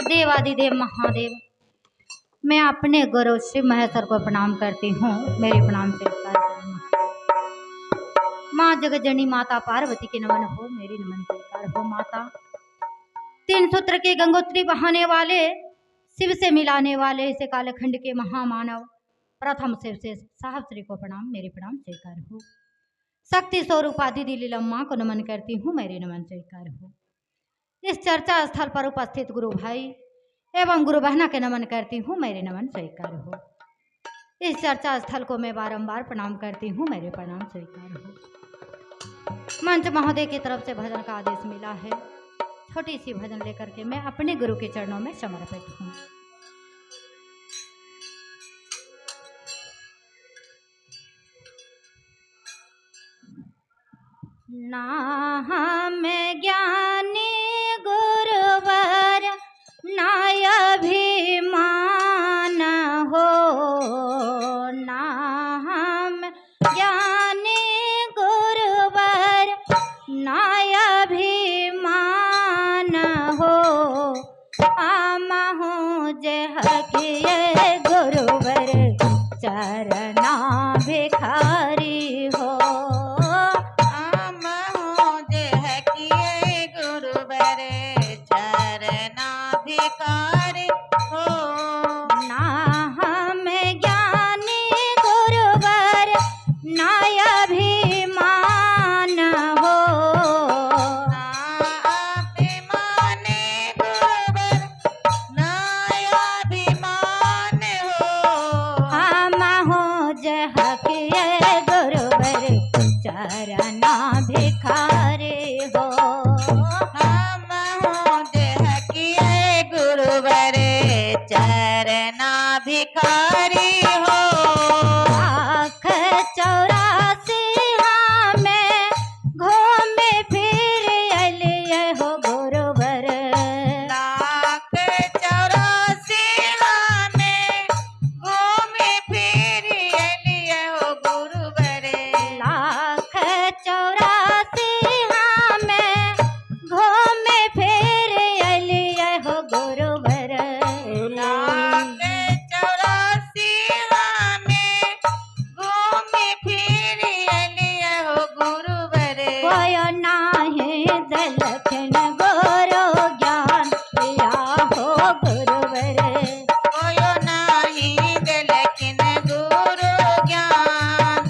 देवादिदेव महादेव, मैं अपने गुरु शिव महेश्वर को प्रणाम करती हूँ। मेरे प्रणाम स्वीकार करना। माँ जगजननी माता पार्वती के नमन हो, मेरी नमन स्वीकार हो। माता तीन सूत्र के गंगोत्री बहाने वाले, शिव से मिलाने वाले, इसे कालखंड के महामानव प्रथम शिव से साहब श्री को प्रणाम, मेरे प्रणाम स्वीकार हो। शक्ति स्वरूप आदि लीला माँ को नमन करती हूँ, मेरे नमन स्वीकार हो। इस चर्चा स्थल पर उपस्थित गुरु भाई एवं गुरु बहना के नमन करती हूँ, मेरे नमन स्वीकार हो। इस चर्चा स्थल को मैं बारंबार प्रणाम करती हूँ, मेरे प्रणाम स्वीकार हो। मंच महोदय की तरफ से भजन का आदेश मिला है, छोटी सी भजन लेकर के मैं अपने गुरु के चरणों में समर्पित हूँ। ना हम ज्ञानी गुरुवर ना अभिमान हो, ना हम ज्ञानी गुरुवर ना अभिमान हो। आमहु जहकिए गुरुवर चरना भिखारी हो। चरना भिखारे हो, हम हो देहकिए गुरुवर चरना भिखारी हो। लाख 84 में घूमे फिर अलिए हो गुरुवर। लाख 84 में घूमे फिर अलिए हो गुरुवर। लाख 84 में घूमे फिर अलिए हो गुरुवर। लाख 84 में घूमे फिर अलिए हो गुरुवर। कोई नाही दलखन गुरु ज्ञान या हो गुरुवर। कोई नाही दलखन गुरु ज्ञान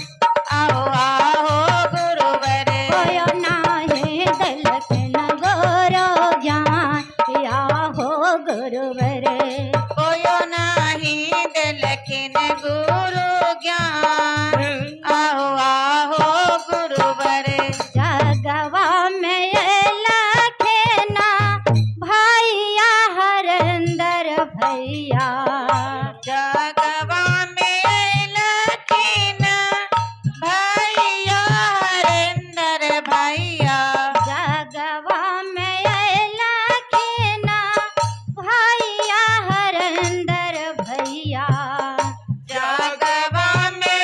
आओ आओ गुरुवर। कोई नाही दलखन गुरु ज्ञान या हो गुरुवर। कोई नाही दलखन गुरु ज्ञान आओ आओ गुरुवर। जगवा में लखना भैया हरंदर भैया। जगवा में लखना भैया हरंदर भैया। जगवा में लखना भैया हरंदर भैया। जगवा में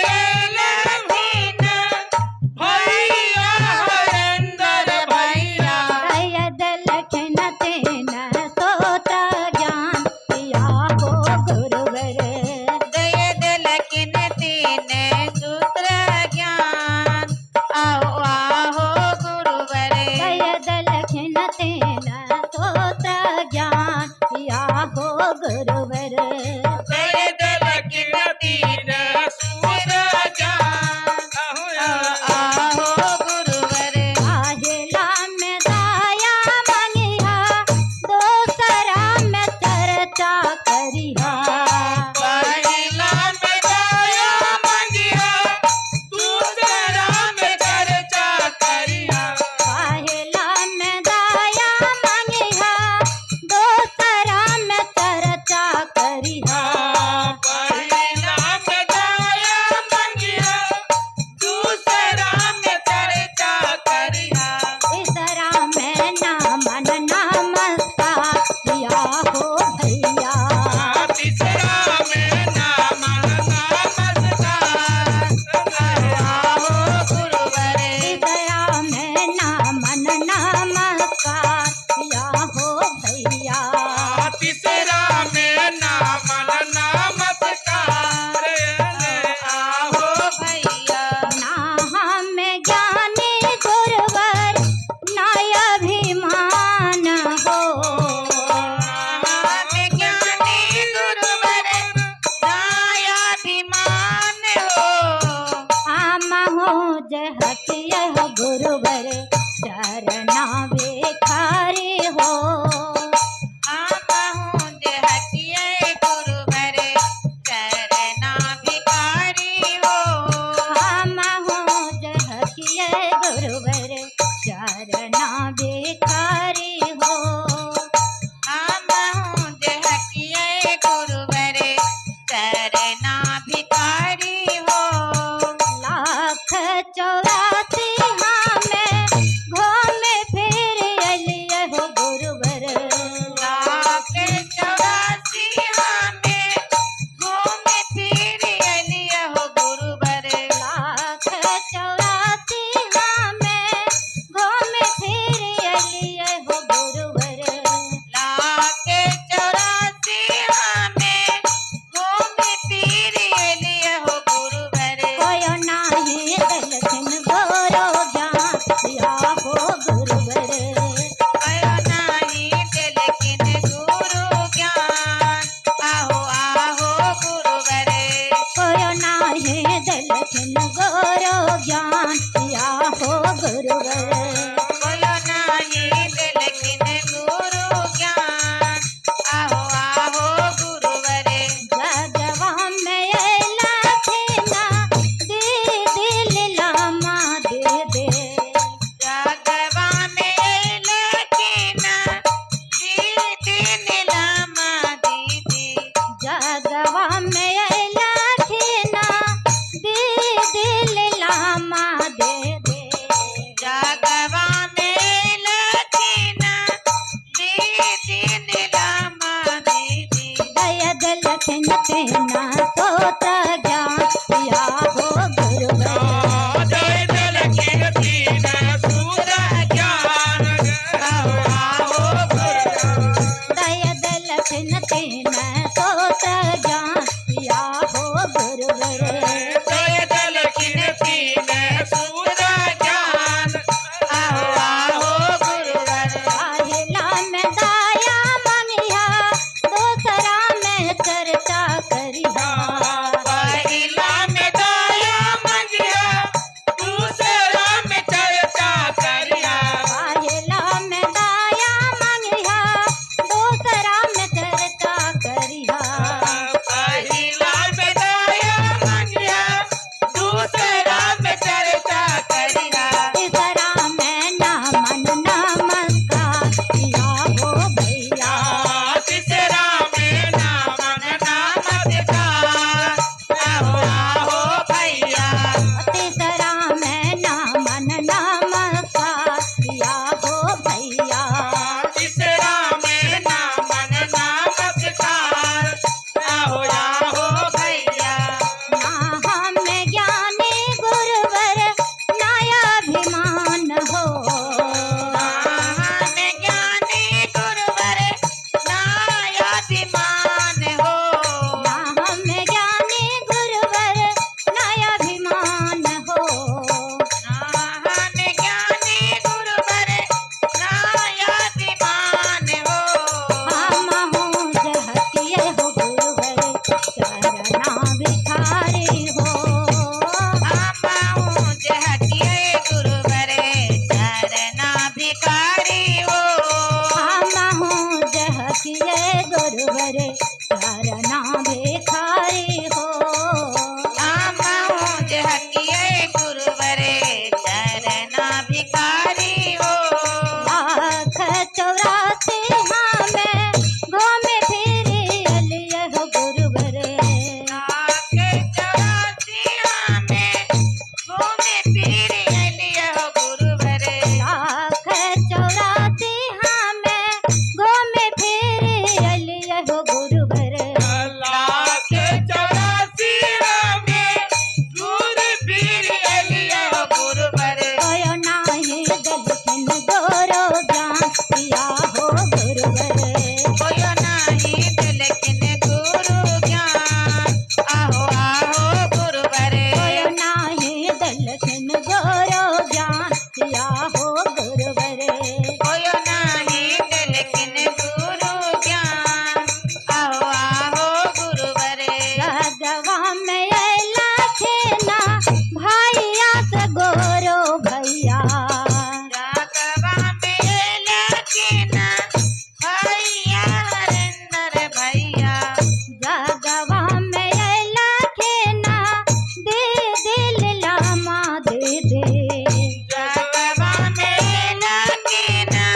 कोयो नाही लेकिन गुरु ज्ञान आहो आहो गुरुवरे कोयो नाही लेकिन गुरु ज्ञान आहो गुरुवरे कोयो नाही लेकिन गुरु ज्ञान आहो आहो गुरुवरे जगवा में लखना भैया से गोरो भैया राघवा में लखना भैया हरेंद्र भैया जगवा में लखना दे दिल लामा दे दे राघवा में लखना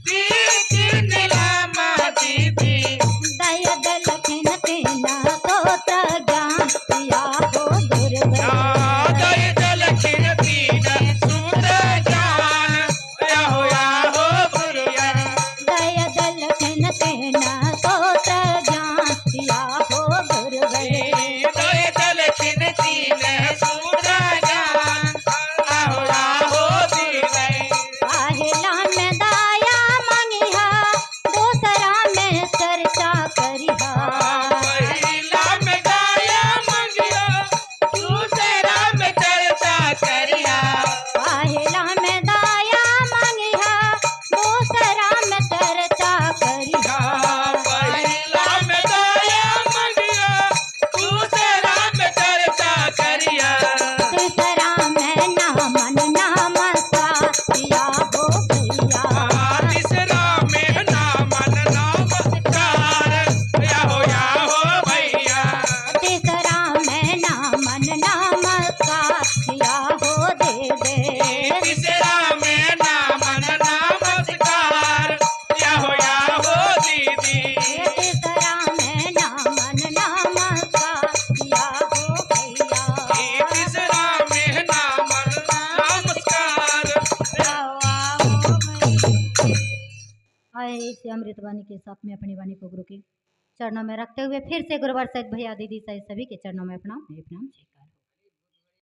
दीदी नीलामा दीदी दया दलखन तेना तोता ज्ञान या हो गुरुवरे जय दलखिन तीन सूत ज्ञान आहो आहो गुरुवरे दया दलखन तेना तोता ज्ञान या हो गुरुवरे जय दलखिन तीन सूत ज्ञान आहो आहो गुरुवरे पहिला में दाया मंगिहा दूसरा में चर्चा करिहा पहिला में गाया मंगिया दूसरा में चर्चा करिया पहिला में दाया मंगिहा दूसरा में चर्चा करिहा पहिला में गाया मंगिया दूसरा में चर्चा करिया तीसरा में ना मन ना मसा या हो भैया तीसरा में नामन नमस्कार याहो याहो भैया तीसरा में ना मन ना मसा या हो दे दे तीसरा में नामन नमस्कार याहो याहो दीदी तीसरा में ना मन ना मसा या हो भैया तीसरा में नामन नमस्कार आए इसे अमृत वाणी के साथ में अपनी वाणी को गुरु के चरणों में रखते हुए फिर से गुरुवार सहित भैया दीदी सहित सभी के चरणों में प्रणाम।